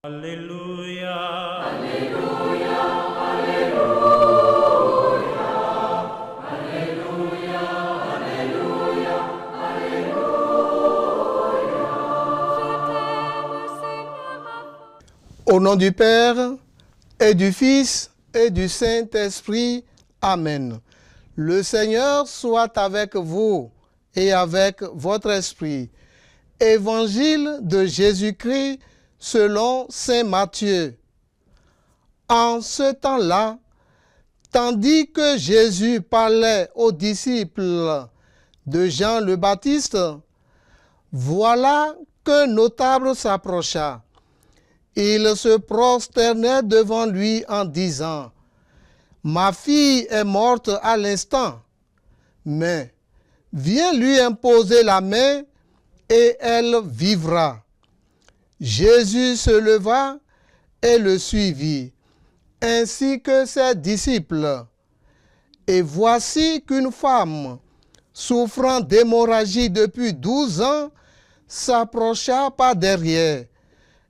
Alléluia. Alléluia, Alléluia, Alléluia, Alléluia, Alléluia. Au nom du Père, et du Fils, et du Saint-Esprit. Amen. Le Seigneur soit avec vous et avec votre esprit. Évangile de Jésus-Christ selon saint Matthieu. En ce temps-là, tandis que Jésus parlait aux disciples de Jean le Baptiste, voilà qu'un notable s'approcha. Il se prosternait devant lui en disant : « Ma fille est morte à l'instant, mais viens lui imposer la main et elle vivra. » Jésus se leva et le suivit, ainsi que ses disciples. Et voici qu'une femme, souffrant d'hémorragie depuis 12 ans, s'approcha par derrière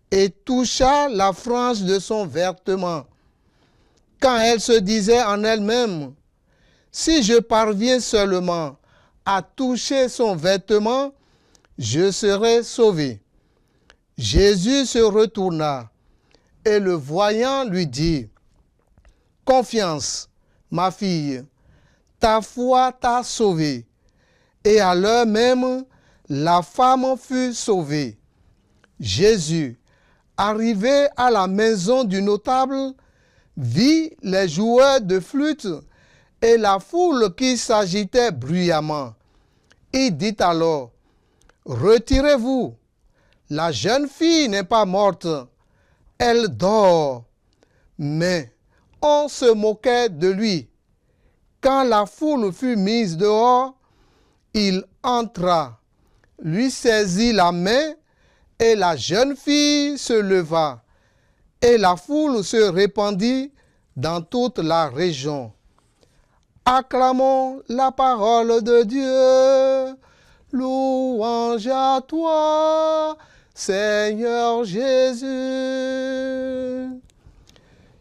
et toucha la frange de son vêtement. Quand elle se disait en elle-même : « Si je parviens seulement à toucher son vêtement, je serai sauvée. » Jésus se retourna et le voyant lui dit : « Confiance, ma fille, ta foi t'a sauvée. » Et à l'heure même, la femme fut sauvée. Jésus, arrivé à la maison du notable, vit les joueurs de flûte et la foule qui s'agitait bruyamment. Il dit alors : « Retirez-vous. La jeune fille n'est pas morte, elle dort. » Mais on se moquait de lui. Quand la foule fut mise dehors, il entra, lui saisit la main, et la jeune fille se leva, et la foule se répandit dans toute la région. Acclamons la parole de Dieu. Louange à toi, Seigneur Jésus.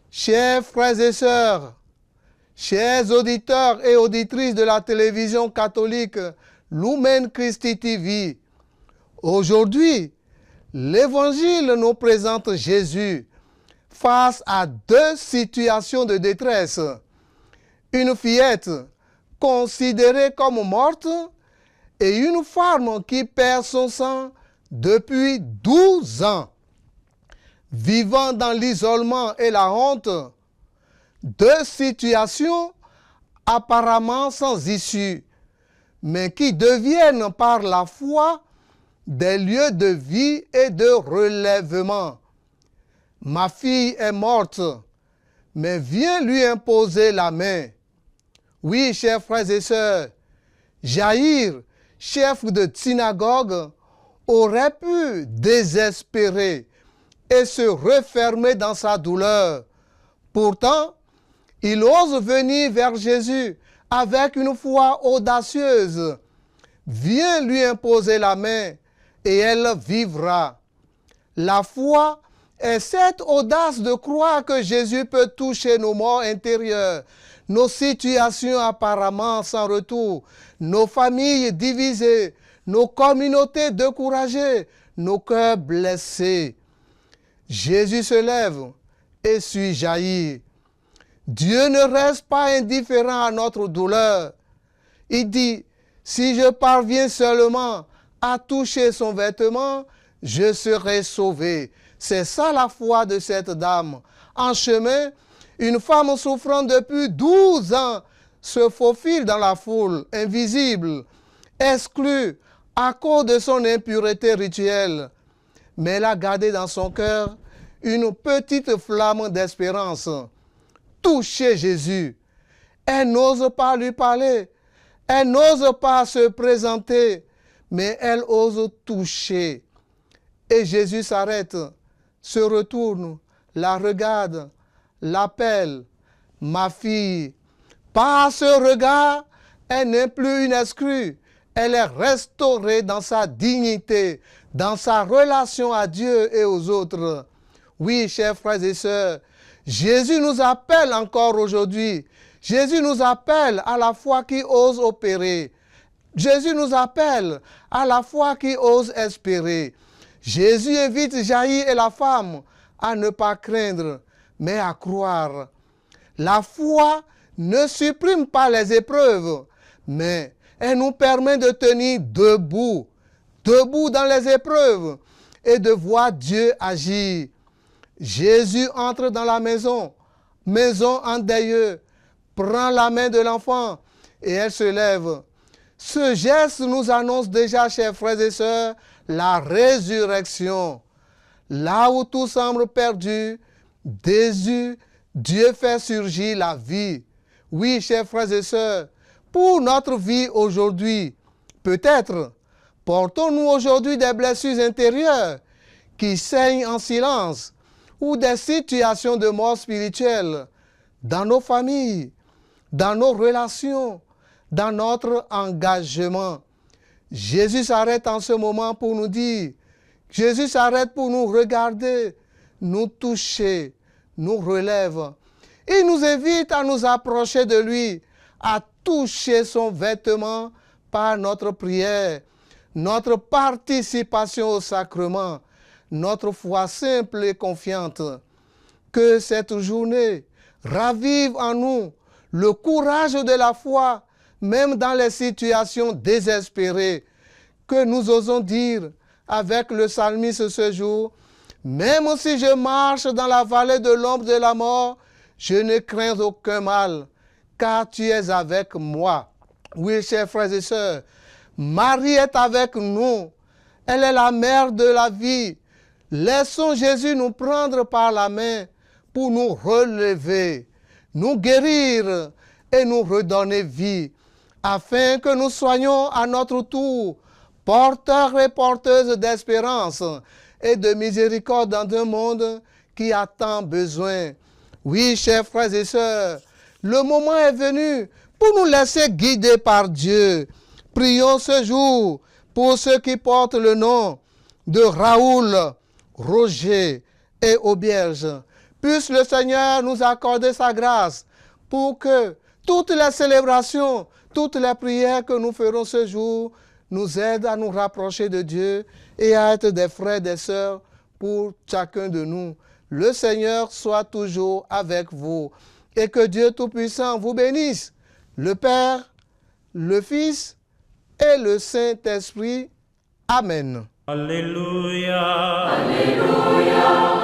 Chers frères et sœurs, chers auditeurs et auditrices de la télévision catholique Lumen Christi TV, aujourd'hui, l'Évangile nous présente Jésus face à deux situations de détresse. Une fillette considérée comme morte et une femme qui perd son sang depuis 12 ans. Vivant dans l'isolement et la honte, deux situations apparemment sans issue, mais qui deviennent par la foi des lieux de vie et de relèvement. Ma fille est morte, mais viens lui imposer la main. Oui, chers frères et sœurs, Jaïr, chef de synagogue, aurait pu désespérer et se refermer dans sa douleur. Pourtant, il ose venir vers Jésus avec une foi audacieuse. Viens lui imposer la main et elle vivra. La foi est cette audace de croire que Jésus peut toucher nos morts intérieures, nos situations apparemment sans retour, nos familles divisées, nos communautés découragées, nos cœurs blessés. Jésus se lève et suit Jaïr. Dieu ne reste pas indifférent à notre douleur. Il dit : si je parviens seulement à toucher son vêtement, je serai sauvé. C'est ça la foi de cette dame. En chemin, une femme souffrant depuis 12 ans se faufile dans la foule, invisible, exclue à cause de son impureté rituelle. Mais elle a gardé dans son cœur une petite flamme d'espérance. Toucher Jésus. Elle n'ose pas lui parler. Elle n'ose pas se présenter, mais elle ose toucher. Et Jésus s'arrête, se retourne, la regarde, l'appelle : ma fille. Par ce regard, elle n'est plus une exclue. Elle est restaurée dans sa dignité, dans sa relation à Dieu et aux autres. Oui, chers frères et sœurs, Jésus nous appelle encore aujourd'hui. Jésus nous appelle à la foi qui ose opérer. Jésus nous appelle à la foi qui ose espérer. Jésus invite Jaïr et la femme à ne pas craindre, mais à croire. La foi ne supprime pas les épreuves, mais elle nous permet de tenir debout dans les épreuves et de voir Dieu agir. Jésus entre dans la maison endeuillée, prend la main de l'enfant et elle se lève. Ce geste nous annonce déjà, chers frères et sœurs, la résurrection. Là où tout semble perdu, Dieu fait surgir la vie. Oui, chers frères et sœurs, pour notre vie aujourd'hui, peut-être portons-nous aujourd'hui des blessures intérieures qui saignent en silence ou des situations de mort spirituelle dans nos familles, dans nos relations, dans notre engagement. Jésus s'arrête en ce moment pour nous dire, Jésus s'arrête pour nous regarder, nous toucher, nous relève. Il nous invite à nous approcher de lui, à toucher son vêtement par notre prière, notre participation au sacrement, notre foi simple et confiante. Que cette journée ravive en nous le courage de la foi, même dans les situations désespérées, que nous osons dire avec le psalmiste ce jour, même si je marche dans la vallée de l'ombre de la mort, je ne crains aucun mal, car tu es avec moi. Oui, chers frères et sœurs, Marie est avec nous. Elle est la mère de la vie. Laissons Jésus nous prendre par la main pour nous relever, nous guérir et nous redonner vie, afin que nous soyons à notre tour porteurs et porteuses d'espérance et de miséricorde dans un monde qui a tant besoin. Oui, chers frères et sœurs, le moment est venu pour nous laisser guider par Dieu. Prions ce jour pour ceux qui portent le nom de Raoul, Roger et Auberge. Puisse le Seigneur nous accorder sa grâce pour que toutes les célébrations, toutes les prières que nous ferons ce jour nous aident à nous rapprocher de Dieu et à être des frères et des sœurs pour chacun de nous. Le Seigneur soit toujours avec vous et que Dieu Tout-Puissant vous bénisse, le Père, le Fils et le Saint-Esprit. Amen. Alléluia. Alléluia.